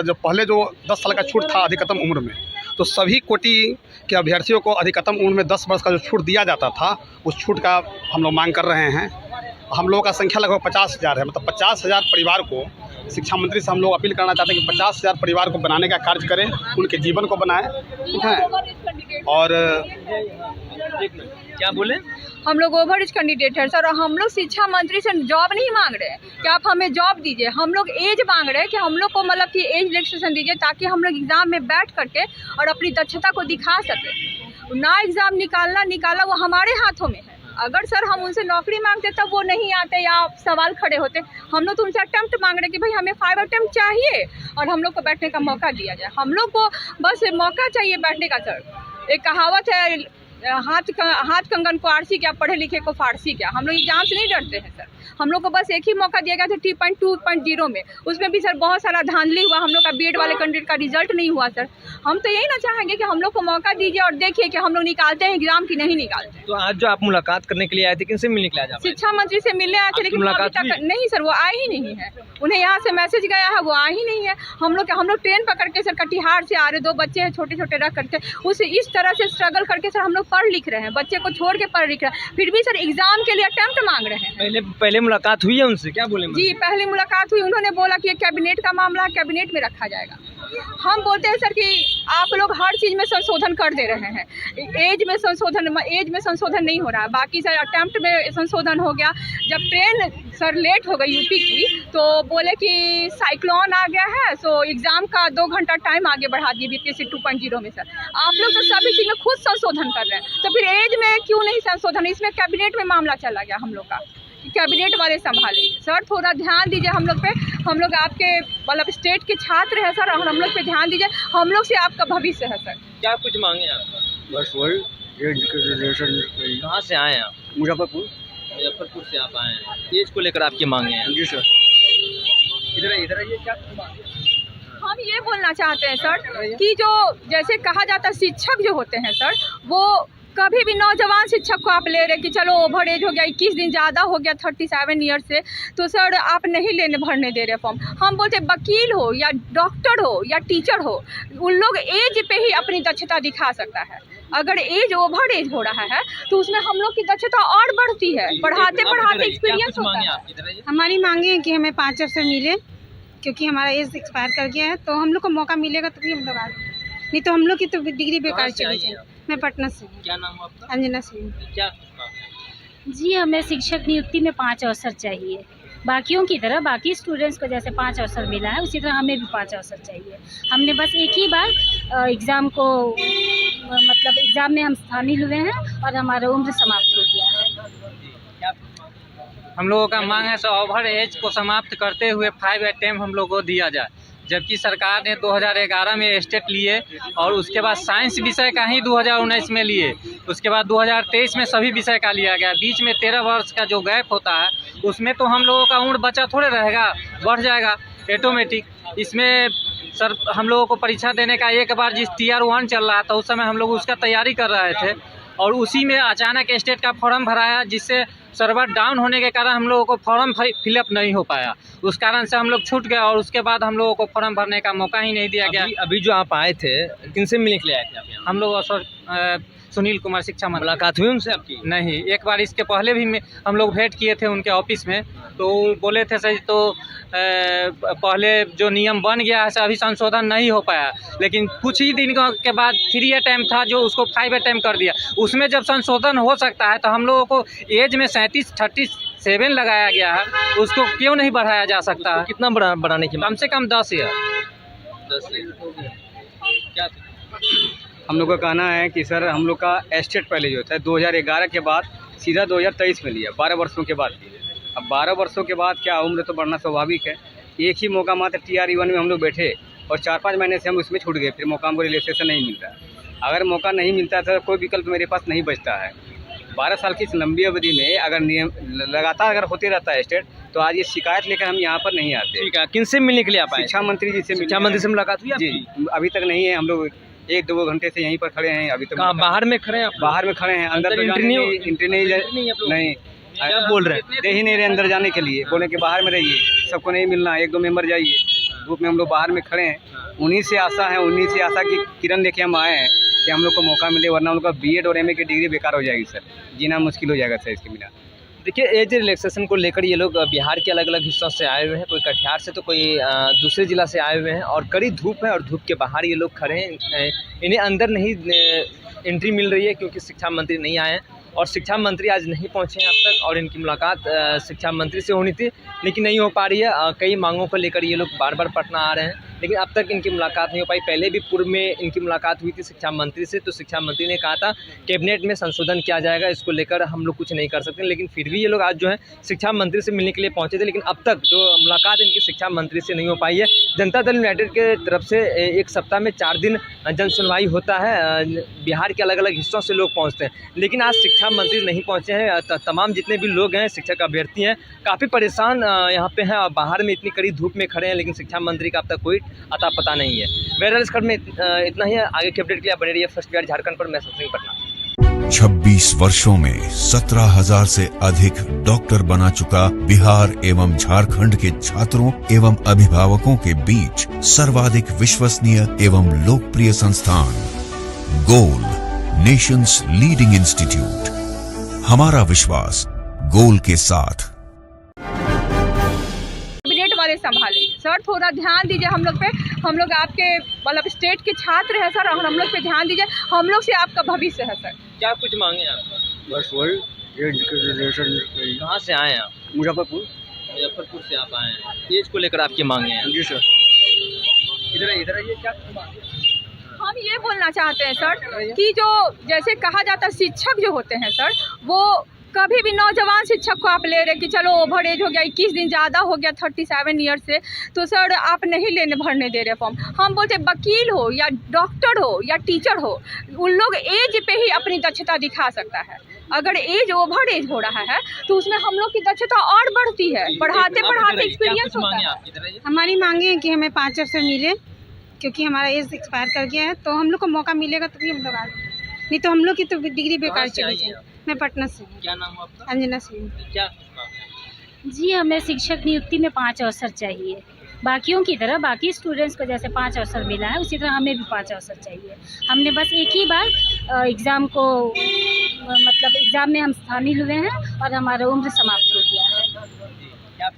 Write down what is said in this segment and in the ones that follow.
जो पहले जो 10 साल का छूट था अधिकतम उम्र में, तो सभी कोटि के अभ्यर्थियों को अधिकतम उम्र में 10 वर्ष का जो छूट दिया जाता था, उस छूट का हम लोग मांग कर रहे हैं। हम लोगों का संख्या लगभग 50,000 है, मतलब 50,000 परिवार को शिक्षा मंत्री से हम लोग अपील करना चाहते हैं कि 50,000 परिवार को बनाने का कार्य करें, उनके जीवन को बनाएं। और क्या बोले, हम लोग ओवर एज कैंडिडेट है सर, और हम लोग शिक्षा मंत्री से जॉब नहीं मांग रहे हैं कि आप हमें जॉब दीजिए। हम लोग एज मांग रहे हैं कि हम लोग को मतलब कि एज रिलैक्सेशन दीजिए, ताकि हम लोग एग्ज़ाम में बैठ करके और अपनी दक्षता को दिखा सकें। ना एग्ज़ाम निकाला वो हमारे हाथों में है। अगर सर हम उनसे नौकरी मांगते तब वो नहीं आते या सवाल खड़े होते। हम लोग तो उनसे अटेम्प्ट मांग रहे हैं कि भाई हमें 5 अटेम्प्ट चाहिए और हम लोग को बैठने का मौका दिया जाए। हम लोग को बस मौका चाहिए बैठने का सर। एक कहावत है, हाथ कंगन को आरसी क्या, पढ़े लिखे को फारसी क्या। हम लोग एग्जाम से नहीं डरते हैं सर। हम लोग को बस एक ही मौका दिया गया था 3.2.0 में, उसमें भी सर बहुत सारा धांधली हुआ। हम लोग का बीएड वाले कैंडिडेट का रिजल्ट नहीं हुआ सर। हम तो यही ना चाहेंगे कि हम लोग को मौका दीजिए और देखिए कि हम लोग निकालते हैं एग्जाम की नहीं निकालते। तो आज जो आप मुलाकात करने के लिए आए थे, किनसे मिलने के लिए आए? शिक्षा मंत्री से मिलने आए थे, लेकिन अभी तक नहीं सर, वो आए ही नहीं है। उन्हें यहाँ से मैसेज गया है, वो आए ही नहीं है। हम लोग ट्रेन पकड़ के सर कटिहार से आ रहे, 2 बच्चे हैं छोटे छोटे रख करके, उसे इस तरह से स्ट्रगल करके सर हम लोग पढ़ लिख रहे हैं, बच्चे को छोड़ के पढ़ लिख रहे हैं, फिर भी सर एग्जाम के लिए अटेम्प्ट मांग रहे हैं। पहले मुलाकात हुई है उनसे, क्या बोले? जी पहले मुलाकात हुई, उन्होंने बोला कि ये कैबिनेट का मामला है, कैबिनेट में रखा जाएगा। हम बोलते हैं सर कि आप लोग हर चीज़ में संशोधन कर दे रहे हैं, एज में संशोधन नहीं हो रहा है। बाकी सर अटेम्प्ट में संशोधन हो गया। जब ट्रेन सर लेट हो गई यूपी की, तो बोले कि साइक्लोन आ गया है, सो एग्ज़ाम का 2 घंटा टाइम आगे बढ़ा दिए बीपीएससी 2.0 में। सर आप लोग तो सभी चीज़ में खुद संशोधन कर रहे हैं, तो फिर एज में क्यों नहीं संशोधन? इसमें कैबिनेट में मामला चला गया हम लोग का, कैबिनेट वाले संभालेंगे। सर थोड़ा ध्यान दीजिए हम लोग पे। हम लोग आपके मतलब स्टेट के छात्र हैं सर, और हम लोग पे ध्यान दीजिए। हम लोग से आपका भविष्य है सर। क्या कुछ मांगे आप? बस वही कहाँ से आए हैं आप? मुजफ्फरपुर से आप आए हैं, एज को लेकर आपकी मांगे हैं? जी सर। इधर आइए, क्या हम ये बोलना चाहते हैं सर कि जो जैसे कहा जाता है शिक्षक जो होते हैं सर, वो कभी भी नौजवान शिक्षक को आप ले रहे कि चलो ओवर एज हो गया, 21 दिन ज़्यादा हो गया 37 ईयर से, तो सर आप नहीं भरने दे रहे फॉर्म। हम बोलते वकील हो या डॉक्टर हो या टीचर हो, उन लोग एज पे ही अपनी दक्षता दिखा सकता है। अगर एज ओवर एज हो रहा है तो उसमें हम लोग की दक्षता और बढ़ती है, पढ़ाते पढ़ाते एक्सपीरियंस होता है। हमारी मांगे हैं कि हमें 5 अवसर मिले, क्योंकि हमारा एज एक्सपायर कर गया है, तो हम लोग को मौका मिलेगा तभी हम लोग आगे, नहीं तो हम लोग की तो डिग्री बेकार चली जाए। मैं पटना से हूँ। क्या नाम आपका? अंजना सिंह। क्या? जी हमें शिक्षक नियुक्ति में 5 अवसर चाहिए। बाकियों की तरह बाकी स्टूडेंट्स को जैसे 5 अवसर मिला है, उसी तरह हमें भी 5 अवसर चाहिए। हमने बस एक ही बार एग्ज़ाम को मतलब एग्ज़ाम में हम शामिल हुए हैं और हमारा उम्र समाप्त हो गया है। हम लोगों का मांग है ओवर एज को समाप्त करते हुए 5 अटेम्प्ट हम लोग को दिया जाए, जबकि सरकार ने 2011 में स्टेट लिए और उसके बाद साइंस विषय का ही 2019 में लिए, उसके बाद 2023 में सभी विषय का लिया गया। बीच में 13 वर्ष का जो गैप होता है, उसमें तो हम लोगों का उम्र बचा थोड़े रहेगा, बढ़ जाएगा ऑटोमेटिक। इसमें सर हम लोगों को परीक्षा देने का एक बार जिस Tier 1 चल रहा था, उस समय हम लोग उसका तैयारी कर रहे थे और उसी में अचानक स्टेट का फॉर्म भराया, जिससे सर्वर डाउन होने के कारण हम लोगों को फॉर्म फिलअप नहीं हो पाया। उस कारण से हम लोग छूट गए और उसके बाद हम लोगों को फॉर्म भरने का मौका ही नहीं दिया गया। अभी जो आप आए थे, किनसे मिलने के लिए आए थे आप यहाँ? हम लोग सर सुनील कुमार शिक्षा मंत्री। मुलाकात हुई उनसे आपकी? नहीं, एक बार इसके पहले भी हम लोग भेंट किए थे उनके ऑफिस में, तो बोले थे सर तो पहले जो नियम बन गया है अभी संशोधन नहीं हो पाया, लेकिन कुछ ही दिन के बाद 3 अटेम्प्ट था जो उसको 5 अटेम्प्ट कर दिया। उसमें जब संशोधन हो सकता है तो हम लोगों को एज में 37 लगाया गया है, उसको क्यों नहीं बढ़ाया जा सकता है? कितना बढ़ाने की? कम से कम 10 ईयर। क्या हम लोग का कहना है कि सर हम लोग का स्टेट पहले जो था 2011 के बाद सीधा 2023 में लिया, 12 वर्षों के बाद लिया। अब 12 वर्षों के बाद क्या उम्र तो बढ़ना स्वाभाविक है। एक ही मौका मात्र Tier 1 में हम लोग बैठे और 4-5 महीने से हम उसमें छूट गए, फिर मौका हमको रिलैक्सेशन नहीं मिलता। अगर मौका नहीं मिलता तो कोई विकल्प मेरे पास नहीं बचता है। 12 साल की इस लंबी अवधि में अगर नियम लगातार अगर होते रहता है स्टेट, तो आज ये शिकायत लेकर हम यहाँ पर नहीं आते। ठीक है, किनसे मिलने के लिए आप आए? शिक्षा मंत्री जी से। शिक्षा मंत्री से मुलाकात हुई आपकी? जी अभी तक नहीं है। हम लोग 1-2 घंटे से यहीं पर खड़े हैं। अभी तक बाहर में खड़े हैं? बाहर में खड़े हैं, अंदर एंट्री नहीं क्या बोल रहे हैं? दे ही नहीं रहे अंदर जाने के लिए, बोले कि बाहर में रहिए, सबको नहीं मिलना, 1-2 मेंबर जाइए। धूप में हम लोग बाहर में खड़े हैं, उन्हीं से आशा है, उन्हीं से आशा की किरण लेके हम आए हैं कि हम लोग को मौका मिले, वरना हम लोग का बीएड और एमए की डिग्री बेकार हो जाएगी सर, जीना मुश्किल हो जाएगा सर इसके बिना। देखिए एज रिलैक्सेशन को लेकर ये लोग बिहार के अलग अलग हिस्सों से आए हुए हैं, कोई कटिहार से तो कोई दूसरे ज़िला से आए हुए हैं और कड़ी धूप है और धूप के बाहर ये लोग खड़े हैं। इन्हें अंदर नहीं एंट्री मिल रही है क्योंकि शिक्षा मंत्री नहीं आए हैं और शिक्षा मंत्री आज नहीं पहुंचे हैं अब तक, और इनकी मुलाकात शिक्षा मंत्री से होनी थी लेकिन नहीं हो पा रही है। कई मांगों को लेकर ये लोग बार बार पटना आ रहे हैं लेकिन अब तक इनकी मुलाकात नहीं हो पाई। पहले भी पूर्व में इनकी मुलाकात हुई थी शिक्षा मंत्री से, तो शिक्षा मंत्री ने कहा था कैबिनेट में संशोधन किया जाएगा, इसको लेकर हम लोग कुछ नहीं कर सकते, लेकिन फिर भी ये लोग आज जो है शिक्षा मंत्री से मिलने के लिए पहुंचे थे, लेकिन अब तक जो मुलाकात इनकी शिक्षा मंत्री से नहीं हो पाई है। जनता दल यूनाइटेड के तरफ से एक सप्ताह में 4 दिन जन सुनवाई होता है, बिहार के अलग अलग हिस्सों से लोग पहुँचते हैं, लेकिन आज शिक्षा मंत्री नहीं पहुँचे हैं। तमाम जितने भी लोग हैं, शिक्षक अभ्यर्थी हैं, काफ़ी परेशान यहाँ पे हैं और बाहर में इतनी कड़ी धूप में खड़े हैं, लेकिन शिक्षा मंत्री का अब तक कोई अता पता नहीं है। बहरहाल इस खबर में इतना ही है। आगे के अपडेट के लिए आप बने रहिए फर्स्ट बिहार झारखंड पर। मैं सिंह पटना। 26 वर्षों में 17,000 से अधिक डॉक्टर बना चुका बिहार एवं झारखंड के छात्रों एवं अभिभावकों के बीच सर्वाधिक विश्वसनीय एवं लोकप्रिय संस्थान गोल, नेशंस लीडिंग इंस्टीट्यूट। हमारा विश्वास गोल के साथ। कैबिनेट वाले संभालेंगे सर, थोड़ा ध्यान दीजिए हम लोग पे। हम लोग आपके मतलब स्टेट के छात्र हैं सर, और हम लोग पे ध्यान दीजिए, हम लोग से आपका भविष्य है सर। क्या कुछ मांगे आप? बस वही कहाँ से आए हैं आप? मुजफ्फरपुर। मुजफ्फरपुर से आप आए हैं, एज को लेकर आपकी मांगे हैं? जी सर। इधर आइए क्या हम ये बोलना चाहते हैं सर कि जो जैसे कहा जाता है शिक्षक जो होते हैं सर, वो कभी भी नौजवान शिक्षक को आप ले रहे कि चलो ओवर एज हो गया, 21 दिन ज़्यादा हो गया 37 ईयर से, तो सर आप नहीं भरने दे रहे फॉर्म। हम बोलते वकील हो या डॉक्टर हो या टीचर हो, उन लोग एज पे ही अपनी दक्षता दिखा सकता है। अगर एज ओवर एज हो रहा है तो उसमें हम लोग की दक्षता और बढ़ती है, पढ़ाते पढ़ाते एक्सपीरियंस होता है। हमारी मांगे हैं कि हमें 5 अवसर मिले, क्योंकि हमारा एज एक्सपायर कर गया है, तो हम लोग को मौका मिलेगा तभी हम लोग आगे, नहीं तो हम लोग की तो डिग्री बेकार चली जाएगी। मैं पटना से हूँ। क्या नाम है आपका? अंजना सिंह। क्या? जी हमें शिक्षक नियुक्ति में 5 अवसर चाहिए, बाकियों की तरह बाकी स्टूडेंट्स को जैसे 5 अवसर मिला है उसी तरह हमें भी 5 अवसर चाहिए। हमने बस एक ही बार एग्ज़ाम को मतलब एग्ज़ाम में हम शामिल हुए हैं और हमारा उम्र समाप्त हो गया है।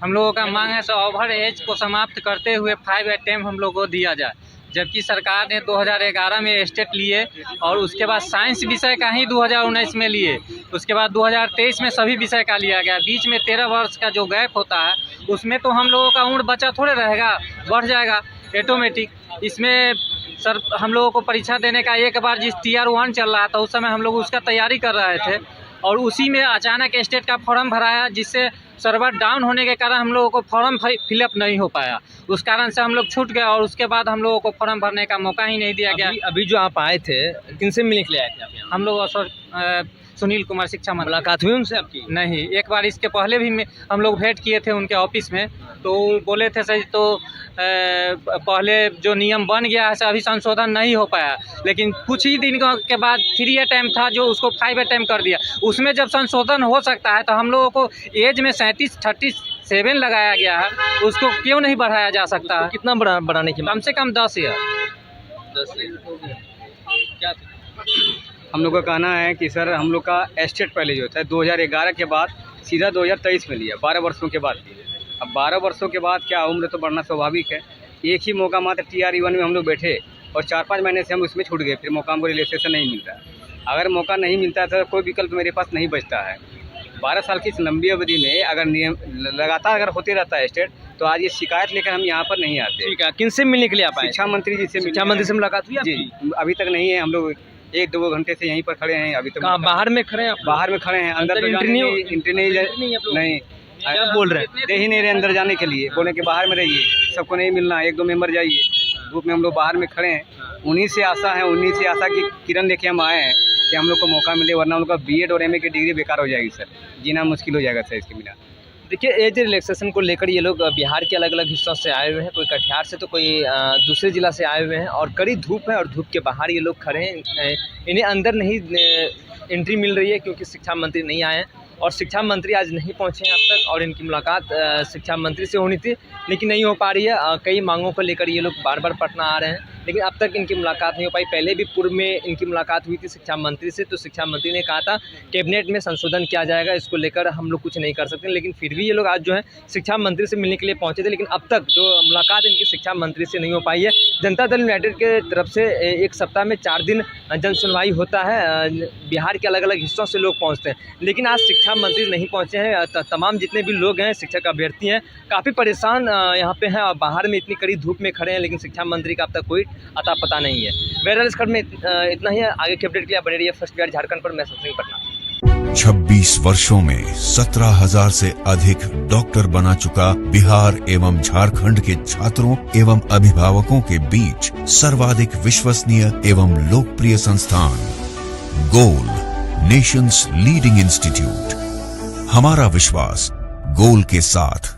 हम लोगों का मांग है सो ओवर एज को समाप्त करते हुए 5 अटेम्प्ट हम लोग को दिया जाए, जबकि सरकार ने 2011 में एस्टेट लिए और उसके बाद साइंस विषय का ही 2019 में लिए, उसके बाद 2023 में सभी विषय का लिया गया। बीच में 13 वर्ष का जो गैप होता है उसमें तो हम लोगों का उम्र बचा थोड़े रहेगा, बढ़ जाएगा ऑटोमेटिक। इसमें सर हम लोगों को परीक्षा देने का एक बार जिस Tier 1 चल रहा था उस समय हम लोग उसका तैयारी कर रहे थे और उसी में अचानक एस्टेट का फॉर्म भराया, जिससे सर्वर डाउन होने के कारण हम लोगों को फॉर्म फिलअप नहीं हो पाया, उस कारण से हम लोग छूट गए और उसके बाद हम लोगों को फॉर्म भरने का मौका ही नहीं दिया गया। अभी जो आप आए थे किनसे मिलने के लिए आए थे आप यहाँ? हम लोग सर सुनील कुमार शिक्षा मंत्री। मुलाकात हुई उनसे आपकी? नहीं, एक बार इसके पहले भी हम लोग भेंट किए थे उनके ऑफिस में, तो बोले थे सही तो पहले जो नियम बन गया है अभी संशोधन नहीं हो पाया, लेकिन कुछ ही दिन के बाद 3 अटेम्प्ट था जो उसको 5 अटेम्प्ट कर दिया। उसमें जब संशोधन हो सकता है तो हम लोगों को एज में 37 लगाया गया है, उसको क्यों नहीं बढ़ाया जा सकता है? कितना बढ़ाने की? कम से कम 10 ईयर। क्या हम लोग का कहना है कि सर हम लोग का एस्टेट पहले जो था 2011 के बाद सीधा 2023 में लिया, 12 वर्षों के बाद लिया। अब 12 वर्षों के बाद क्या उम्र तो बढ़ना स्वाभाविक है। एक ही मौका मात्र Tier 1 में हम लोग बैठे और 4-5 महीने से हम उसमें छूट गए, फिर मौका हमको रिलैक्सेशन नहीं मिलता। अगर मौका नहीं मिलता है तो कोई विकल्प मेरे पास नहीं बचता है। 12 साल की इस लंबी अवधि में अगर नियम लगातार अगर होते रहता है स्टेट, तो आज ये शिकायत लेकर हम यहाँ पर नहीं आते। ठीक है, किनसे मिलने के लिए आप आए? शिक्षा मंत्री जी से। शिक्षा मंत्री से मुलाकात हुई जी? अभी तक नहीं है, हम लोग 1-2 घंटे से यहीं पर खड़े हैं। अभी तक बाहर में खड़े हैं? बाहर में खड़े हैं, अंदर एंट्री नहीं क्या बोल रहे हैं? दे ही नहीं रहे अंदर जाने के लिए, बोले कि बाहर में रहिए, सबको नहीं मिलना, 1-2 मेंबर जाइए। धूप में हम लोग बाहर में खड़े हैं, उन्हीं से आशा है, उन्हीं से आशा की किरण लेके हम आए हैं कि हम लोग को मौका मिले, वरना हम लोग का बीएड और एमए की डिग्री बेकार हो जाएगी सर, जीना मुश्किल हो जाएगा सर इसके बिना। देखिए एज रिलैक्सेशन को लेकर ये लोग बिहार के अलग अलग हिस्सों से आए हुए हैं, कोई कटिहार से तो कोई दूसरे ज़िला से आए हुए हैं और कड़ी धूप है और धूप के बाहर ये लोग खड़े हैं। इन्हें अंदर नहीं एंट्री मिल रही है क्योंकि शिक्षा मंत्री नहीं आए हैं और शिक्षा मंत्री आज नहीं पहुंचे हैं अब तक, और इनकी मुलाकात शिक्षा मंत्री से होनी थी लेकिन नहीं हो पा रही है। कई मांगों को लेकर ये लोग बार बार पटना आ रहे हैं लेकिन अब तक इनकी मुलाकात नहीं हो पाई। पहले भी पूर्व में इनकी मुलाकात हुई थी शिक्षा मंत्री से, तो शिक्षा मंत्री ने कहा था कैबिनेट में संशोधन किया जाएगा, इसको लेकर हम लोग कुछ नहीं कर सकते, लेकिन फिर भी ये लोग आज जो है शिक्षा मंत्री से मिलने के लिए पहुंचे थे, लेकिन अब तक जो मुलाकात इनकी शिक्षा मंत्री से नहीं हो पाई है। जनता दल यूनाइटेड के तरफ से एक सप्ताह में 4 दिन जन सुनवाई होता है, बिहार के अलग अलग हिस्सों से लोग पहुँचते हैं, लेकिन आज शिक्षा मंत्री नहीं पहुँचे हैं। तमाम जितने भी लोग हैं, शिक्षक अभ्यर्थी हैं, काफ़ी परेशान यहाँ पे हैं और बाहर में इतनी कड़ी धूप में खड़े हैं, लेकिन शिक्षा मंत्री का अब तक कोई अता पता नहीं है। बहरहाल इस खबर में इतना ही है। आगे के अपडेट के लिए बने रहिए फर्स्ट बिहार झारखंड पर। मैं सचिन पटना। 26 वर्षों में 17,000 से अधिक डॉक्टर बना चुका बिहार एवं झारखंड के छात्रों एवं अभिभावकों के बीच सर्वाधिक विश्वसनीय एवं लोकप्रिय संस्थान गोल, नेशंस लीडिंग इंस्टीट्यूट। हमारा विश्वास गोल के साथ।